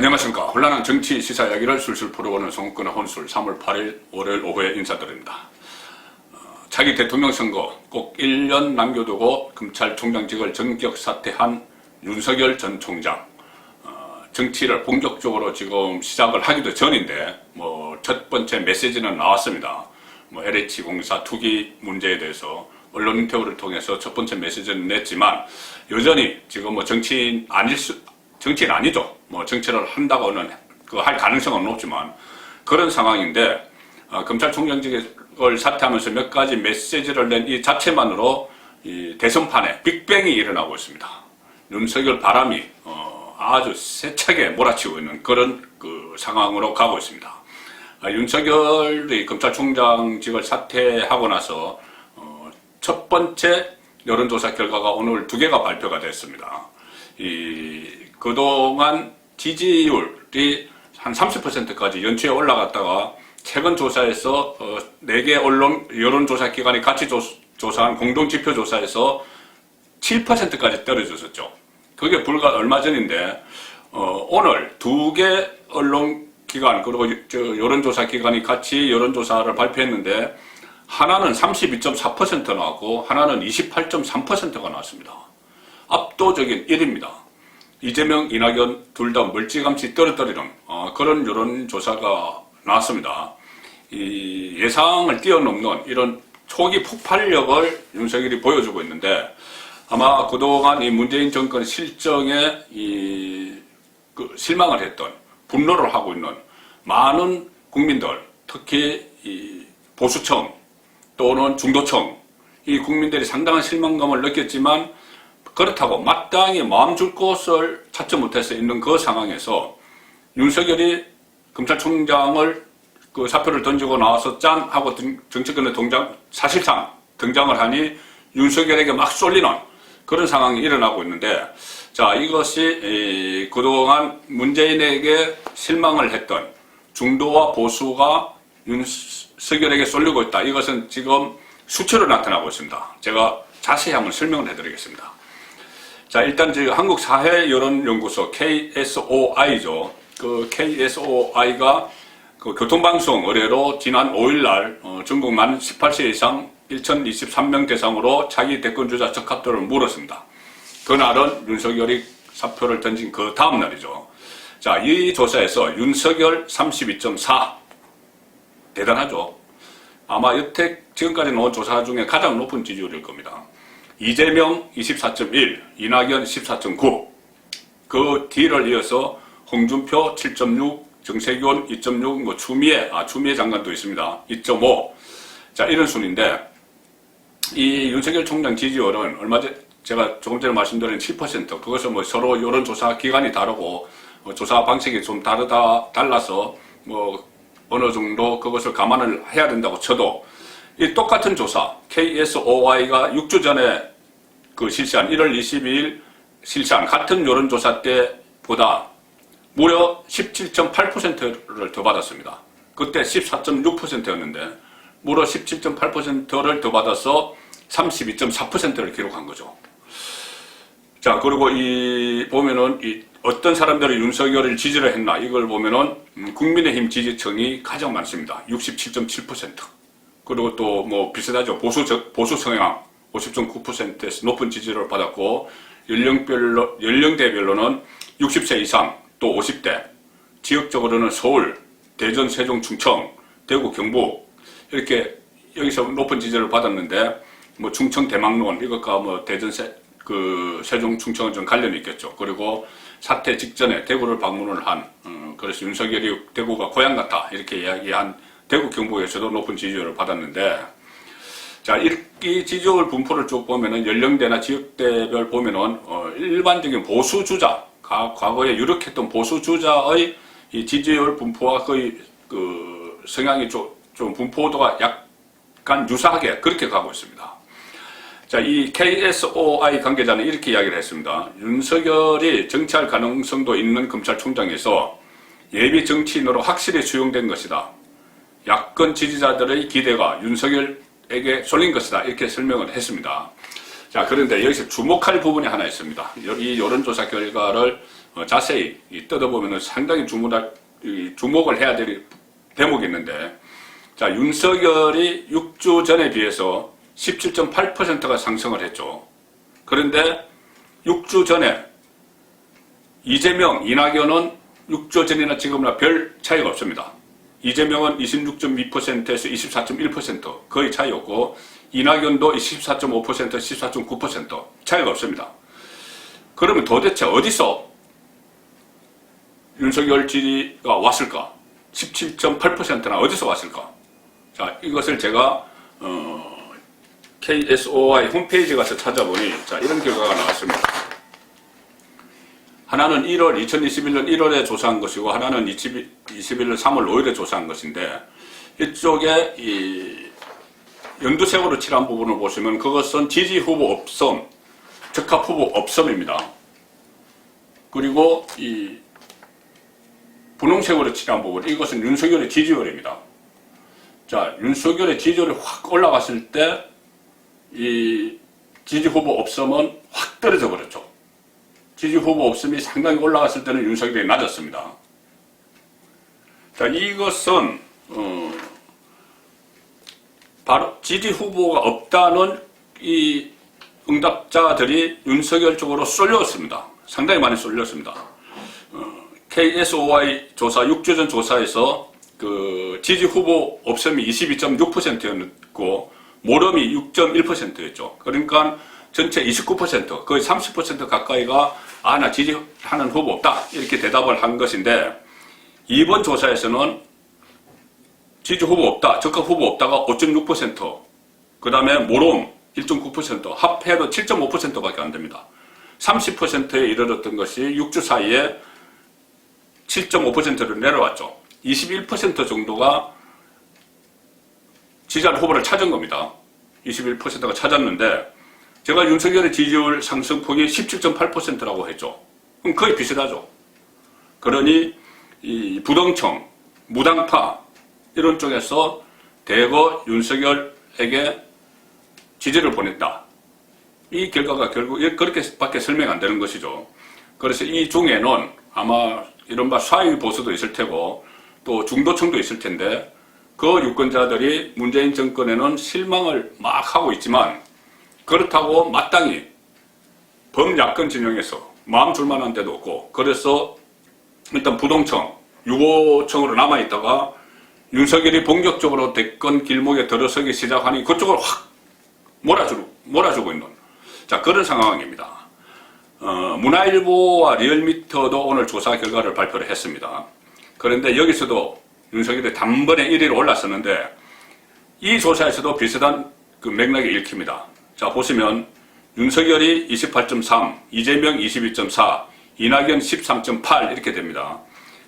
안녕하십니까. 혼란한 정치 시사 이야기를 술술 풀어보는 송근의 혼술 3월 8일 월요일 오후에 인사드립니다. 차기 대통령 선거 꼭 1년 남겨두고 검찰총장직을 전격 사퇴한 윤석열 전 총장. 정치를 본격적으로 지금 시작을 하기도 전인데 첫 번째 메시지는 나왔습니다. LH공사 투기 문제에 대해서 언론 인터뷰를 통해서 첫 번째 메시지는 냈지만 여전히 지금 정치인 아니죠. 정치를 한다고는 할 가능성은 높지만 그런 상황인데 검찰총장직을 사퇴하면서 몇 가지 메시지를 낸 이 자체만으로 이 대선판에 빅뱅이 일어나고 있습니다. 윤석열 바람이 아주 세차게 몰아치고 있는 그런 상황으로 가고 있습니다. 윤석열이 검찰총장직을 사퇴하고 나서 첫 번째 여론조사 결과가 오늘 2개가 발표가 됐습니다. 그동안 지지율이 한 30%까지 연초에 올라갔다가 최근 조사에서 4개 여론조사 기관이 같이 조사한 공동지표조사에서 7%까지 떨어졌었죠. 그게 불과 얼마 전인데 오늘 2개 언론기관 그리고 여론조사 기관이 같이 여론조사를 발표했는데 하나는 32.4% 나왔고 하나는 28.3%가 나왔습니다. 압도적인 1위입니다. 이재명, 이낙연 둘 다 멀찌감치 떨어뜨리는 그런 여론조사가 나왔습니다. 이 예상을 뛰어넘는 이런 초기 폭발력을 윤석열이 보여주고 있는데 아마 그동안 이 문재인 정권 실정에 실망을 했던 분노를 하고 있는 많은 국민들, 특히 이 보수층 또는 중도층 이 국민들이 상당한 실망감을 느꼈지만 그렇다고 마땅히 마음 줄 곳을 찾지 못해서 있는 그 상황에서 윤석열이 검찰총장을 사표를 던지고 나와서 짠 하고 정치권의 사실상 등장을 하니 윤석열에게 막 쏠리는 그런 상황이 일어나고 있는데 자, 이것이 그동안 문재인에게 실망을 했던 중도와 보수가 윤석열에게 쏠리고 있다. 이것은 지금 수치로 나타나고 있습니다. 제가 자세히 한번 설명을 해드리겠습니다. 자, 일단 한국사회여론연구소 KSOI죠. 그 KSOI가 교통방송 의뢰로 지난 5일날 전국 만 18세 이상 1023명 대상으로 차기 대권주자 적합도를 물었습니다. 그날은 윤석열이 사표를 던진 그 다음 날이죠. 자, 이 조사에서 윤석열 32.4 대단하죠. 아마 여태 지금까지 나온 조사 중에 가장 높은 지지율일 겁니다. 이재명 24.1, 이낙연 14.9, 그 뒤를 이어서 홍준표 7.6, 정세균 2.6, 추미애 장관도 있습니다. 2.5. 자, 이런 순인데, 이 윤석열 총장 지지율은 제가 조금 전에 말씀드린 7%, 그것은 서로 여론조사 기간이 다르고, 조사 방식이 좀 달라서, 어느 정도 그것을 감안을 해야 된다고 쳐도, 이 똑같은 조사, KSOI가 6주 전에 실시한 1월 22일 실시한 같은 여론조사 때보다 무려 17.8%를 더 받았습니다. 그때 14.6%였는데 무려 17.8%를 더 받아서 32.4%를 기록한 거죠. 자, 그리고 보면은 어떤 사람들이 윤석열을 지지를 했나 이걸 보면은 국민의힘 지지층이 가장 많습니다. 67.7%. 그리고 또 비슷하죠. 보수 성향 50.9%에서 높은 지지를 받았고 연령대별로는 60세 이상 또 50대, 지역적으로는 서울, 대전, 세종, 충청, 대구, 경북 이렇게 여기서 높은 지지를 받았는데 충청 대망론 이것과 대전, 세종, 충청은 좀 관련이 있겠죠. 그리고 사퇴 직전에 대구를 방문을 한 그래서 윤석열이 대구가 고향 같다 이렇게 이야기한 대구 경북에서도 높은 지지율을 받았는데 자, 이 지지율 분포를 쭉 보면은 연령대나 지역대별 보면은 일반적인 보수주자 과거에 유력했던 보수주자의 이 지지율 분포와 거의 성향이 좀 분포도가 약간 유사하게 그렇게 가고 있습니다. 자, 이 KSOI 관계자는 이렇게 이야기를 했습니다. 윤석열이 정치할 가능성도 있는 검찰총장에서 예비 정치인으로 확실히 수용된 것이다. 야권 지지자들의 기대가 윤석열에게 쏠린 것이다. 이렇게 설명을 했습니다. 자, 그런데 여기서 주목할 부분이 하나 있습니다. 이 여론조사 결과를 자세히 뜯어보면 상당히 주목을 해야 될 대목이 있는데, 자, 윤석열이 6주 전에 비해서 17.8%가 상승을 했죠. 그런데 6주 전에 이재명, 이낙연은 6주 전이나 지금이나 별 차이가 없습니다. 이재명은 26.2%에서 24.1% 거의 차이였고, 이낙연도 24.5%, 14.9% 차이가 없습니다. 그러면 도대체 어디서 윤석열 지지가 왔을까? 17.8%나 어디서 왔을까? 자, 이것을 제가 KSOI 홈페이지 가서 찾아보니 자, 이런 결과가 나왔습니다. 하나는 2021년 1월에 조사한 것이고, 하나는 21년 3월 5일에 조사한 것인데, 이쪽에 이 연두색으로 칠한 부분을 보시면 그것은 지지 후보 없음, 적합 후보 없음입니다. 그리고 이 분홍색으로 칠한 부분, 이것은 윤석열의 지지율입니다. 자, 윤석열의 지지율이 확 올라갔을 때 이 지지 후보 없음은 확 떨어져 버렸죠. 지지 후보 없음이 상당히 올라갔을 때는 윤석열이 낮았습니다. 자, 이것은 바로 지지 후보가 없다는 이 응답자들이 윤석열 쪽으로 쏠렸습니다. 상당히 많이 쏠렸습니다. KSOI 조사 6주 전 조사에서 그 지지 후보 없음이 22.6%였고 모름이 6.1%였죠. 그러니까 전체 29%, 거의 30% 가까이가 나 지지하는 후보 없다 이렇게 대답을 한 것인데, 이번 조사에서는 지지 후보 없다, 적합 후보 없다가 5.6%, 그 다음에 모름 1.9%, 합해도 7.5%밖에 안 됩니다. 30%에 이르렀던 것이 6주 사이에 7.5%로 내려왔죠. 21% 정도가 지지하는 후보를 찾은 겁니다. 21%가 찾았는데, 제가 윤석열의 지지율 상승폭이 17.8%라고 했죠. 그럼 거의 비슷하죠. 그러니 이 부동층, 무당파 이런 쪽에서 대거 윤석열에게 지지를 보냈다. 이 결과가 결국 그렇게밖에 설명 안 되는 것이죠. 그래서 이 중에는 아마 이른바 사회 보수도 있을 테고 또 중도층도 있을 텐데, 그 유권자들이 문재인 정권에는 실망을 막 하고 있지만, 그렇다고 마땅히 범야권 진영에서 마음 줄만한 데도 없고, 그래서 일단 부동층, 유보층으로 남아있다가 윤석열이 본격적으로 대권 길목에 들어서기 시작하니 그쪽을 확 몰아주고 있는, 자, 그런 상황입니다. 문화일보와 리얼미터도 오늘 조사 결과를 발표를 했습니다. 그런데 여기서도 윤석열이 단번에 1위로 올랐었는데, 이 조사에서도 비슷한 그 맥락이 읽힙니다. 자, 보시면 윤석열이 28.3, 이재명 22.4, 이낙연 13.8 이렇게 됩니다.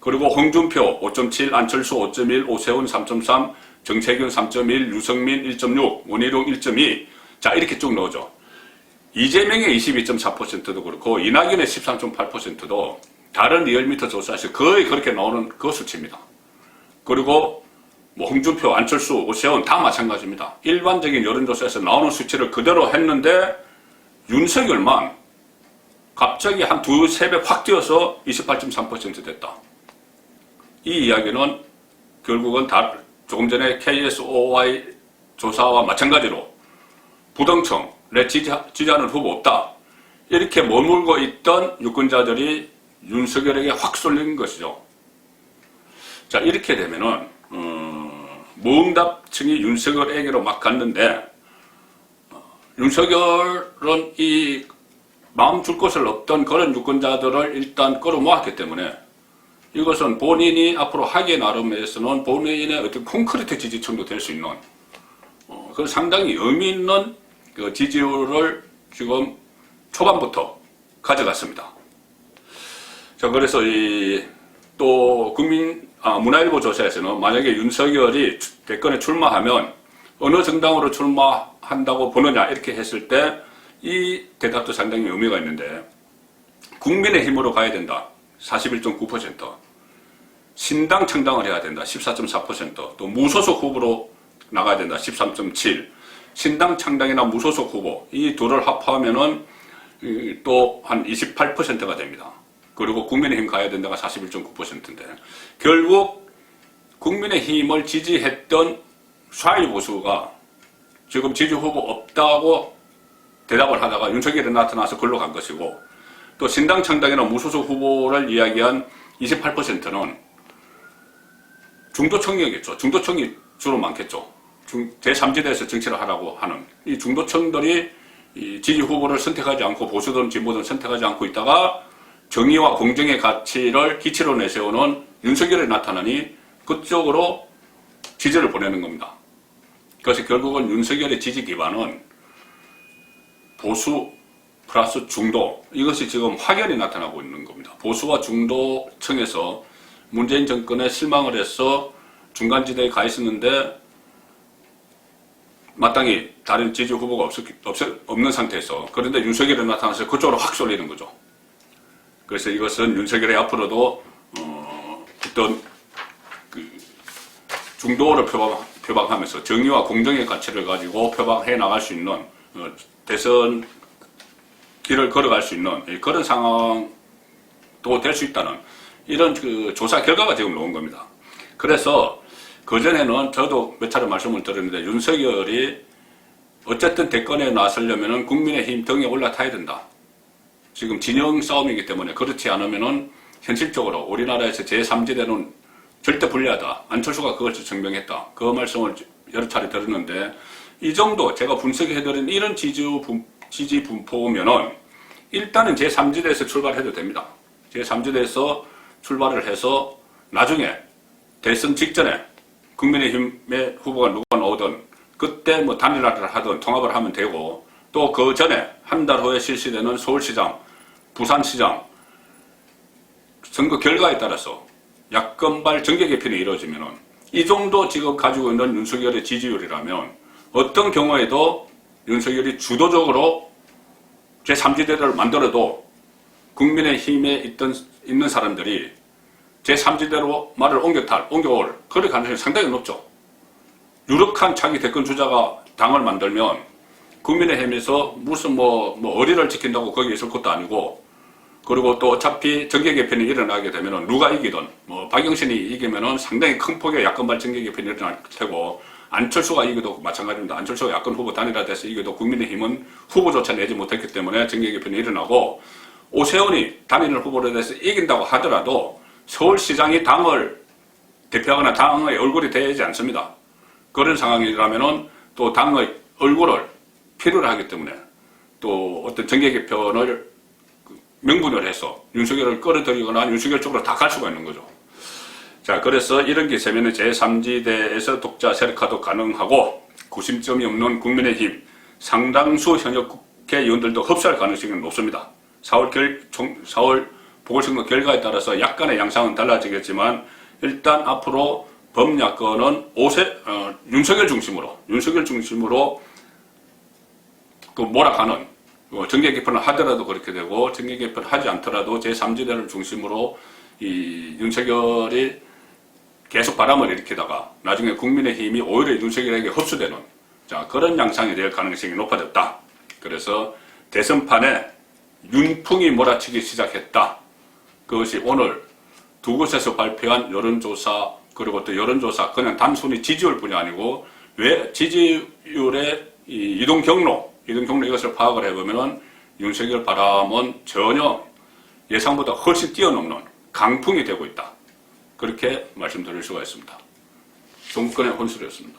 그리고 홍준표 5.7, 안철수 5.1, 오세훈 3.3, 정세균 3.1, 유승민 1.6, 원희룡 1.2. 자, 이렇게 쭉 나오죠. 이재명의 22.4%도 그렇고 이낙연의 13.8%도 다른 리얼미터 조사에서 거의 그렇게 나오는 그 수치입니다. 그리고 뭐 홍준표, 안철수, 오세훈 다 마찬가지입니다. 일반적인 여론조사에서 나오는 수치를 그대로 했는데 윤석열만 갑자기 한 두세 배 확 뛰어서 28.3% 됐다. 이 이야기는 결국은 다 조금 전에 KSOI 조사와 마찬가지로 부동층, 내 지지하는 후보 없다, 이렇게 머물고 있던 유권자들이 윤석열에게 확 쏠린 것이죠. 자, 이렇게 되면은 무응답층이 윤석열에게로 막 갔는데, 윤석열은 이 마음 줄 곳을 없던 그런 유권자들을 일단 끌어모았기 때문에 이것은 본인이 앞으로 하기에 나름에서는 본인의 어떤 콘크리트 지지층도 될 수 있는, 그 상당히 의미 있는 그 지지율을 지금 초반부터 가져갔습니다. 자, 그래서 또 문화일보 조사에서는 만약에 윤석열이 대권에 출마하면 어느 정당으로 출마한다고 보느냐 이렇게 했을 때 이 대답도 상당히 의미가 있는데, 국민의힘으로 가야 된다 41.9%, 신당 창당을 해야 된다 14.4%, 또 무소속 후보로 나가야 된다 13.7%, 신당 창당이나 무소속 후보 이 둘을 합하면은 또 한 28%가 됩니다. 그리고 국민의힘 가야 된다가 41.9%인데 결국 국민의힘을 지지했던 샤이 보수가 지금 지지 후보 없다고 대답을 하다가 윤석열이 나타나서 글로 간 것이고, 또 신당 창당이나 무소속 후보를 이야기한 28%는 중도층이겠죠. 중도층이 주로 많겠죠. 제3지대에서 정치를 하라고 하는 이 중도층들이 이 지지 후보를 선택하지 않고 보수든 진보든 선택하지 않고 있다가 정의와 공정의 가치를 기치로 내세우는 윤석열이 나타나니 그쪽으로 지지를 보내는 겁니다. 그래서 결국은 윤석열의 지지 기반은 보수 플러스 중도, 이것이 지금 확연히 나타나고 있는 겁니다. 보수와 중도층에서 문재인 정권에 실망을 해서 중간지대에 가 있었는데 마땅히 다른 지지 후보가 없는 상태에서, 그런데 윤석열이 나타나서 그쪽으로 확 쏠리는 거죠. 그래서 이것은 윤석열이 앞으로도 어떤 중도를 표방하면서 정의와 공정의 가치를 가지고 표방해 나갈 수 있는 대선 길을 걸어갈 수 있는 그런 상황도 될 수 있다는 이런 조사 결과가 지금 나온 겁니다. 그래서 그전에는 저도 몇 차례 말씀을 드렸는데 윤석열이 어쨌든 대권에 나서려면 국민의힘 등에 올라타야 된다. 지금 진영 싸움이기 때문에 그렇지 않으면 현실적으로 우리나라에서 제3지대는 절대 불리하다. 안철수가 그걸 증명했다. 그 말씀을 여러 차례 드렸는데 이 정도 제가 분석해드린 이런 지지 분포면은 일단은 제3지대에서 출발해도 됩니다. 제3지대에서 출발을 해서 나중에 대선 직전에 국민의힘의 후보가 누가 나오든 그때 뭐 단일화를 하든 통합을 하면 되고, 또 그 전에 한 달 후에 실시되는 서울시장, 부산시장 선거 결과에 따라서 야권발 정계 개편이 이루어지면은 이 정도 지금 가지고 있는 윤석열의 지지율이라면 어떤 경우에도 윤석열이 주도적으로 제3지대를 만들어도 국민의힘에 있는 사람들이 제3지대로 말을 옮겨올 그럴 가능성이 상당히 높죠. 유력한 차기 대권 주자가 당을 만들면 국민의힘에서 무슨 뭐 어리를 지킨다고 거기 있을 것도 아니고, 그리고 또 어차피 정계 개편이 일어나게 되면은 누가 이기든 뭐 박영신이 이기면은 상당히 큰 폭의 야권발 정계 개편이 일어날 테고, 안철수가 이기도 마찬가지입니다. 안철수가 야권 후보 단일화돼서 이기도 국민의힘은 후보조차 내지 못했기 때문에 정계 개편이 일어나고, 오세훈이 단일 후보로 돼서 이긴다고 하더라도 서울시장이 당을 대표하거나 당의 얼굴이 되지 않습니다. 그런 상황이라면은 또 당의 얼굴을 필요로 하기 때문에 또 어떤 정계 개편을 명분을 해서 윤석열을 끌어들이거나 윤석열 쪽으로 다 갈 수가 있는 거죠. 자, 그래서 이런 게 있으면 제3지대에서 독자 세력화도 가능하고 구심점이 없는 국민의힘 상당수 현역 국회의원들도 흡수할 가능성이 높습니다. 4월 보궐선거 결과에 따라서 약간의 양상은 달라지겠지만 일단 앞으로 범야권은 윤석열 중심으로 그 몰아가는, 정계 개편을 하더라도 그렇게 되고 정계 개편을 하지 않더라도 제3지대를 중심으로 이 윤석열이 계속 바람을 일으키다가 나중에 국민의힘이 오히려 윤석열에게 흡수되는 그런 양상이 될 가능성이 높아졌다. 그래서 대선판에 윤풍이 몰아치기 시작했다. 그것이 오늘 두 곳에서 발표한 여론조사, 그리고 또 여론조사 그냥 단순히 지지율뿐이 아니고 왜 지지율의 이동 경로 이것을 파악을 해보면은 윤석열 바람은 전혀 예상보다 훨씬 뛰어넘는 강풍이 되고 있다. 그렇게 말씀드릴 수가 있습니다. 정권의 혼술이었습니다.